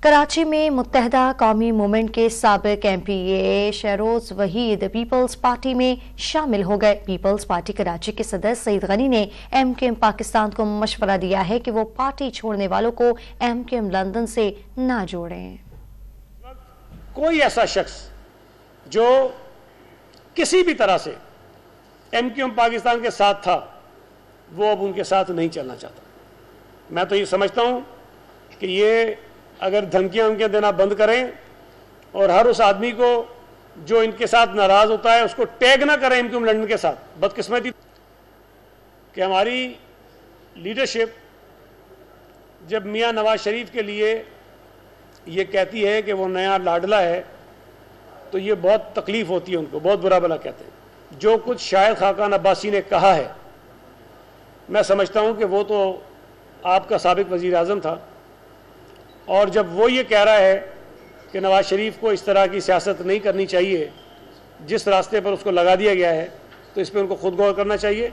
कराची में मुत्तहदा कौमी मूवमेंट के साबिक MP शहरोज वहीद पीपल्स पार्टी में शामिल हो गए। पीपल्स पार्टी कराची के सदर सईद गनी ने MKM पाकिस्तान को मशवरा दिया है कि वो पार्टी छोड़ने वालों को MKM लंदन से ना जोड़ें। कोई ऐसा शख्स जो किसी भी तरह से MKM पाकिस्तान के साथ था वो अब उनके साथ नहीं चलना चाहता। मैं तो ये समझता हूँ कि ये अगर धमकियाँ उनके देना बंद करें और हर उस आदमी को जो इनके साथ नाराज़ होता है उसको टैग ना करें MKM लंदन के साथ। बदकिस्मती कि हमारी लीडरशिप जब मियाँ नवाज शरीफ के लिए ये कहती है कि वो नया लाडला है तो ये बहुत तकलीफ़ होती है, उनको बहुत बुरा भला कहते हैं। जो कुछ शाहिद खाकान अब्बासी ने कहा है मैं समझता हूँ कि वो तो आपका साबिक वज़ीर आज़म था, और जब वो ये कह रहा है कि नवाज शरीफ को इस तरह की सियासत नहीं करनी चाहिए जिस रास्ते पर उसको लगा दिया गया है, तो इस पर उनको खुद गौर करना चाहिए।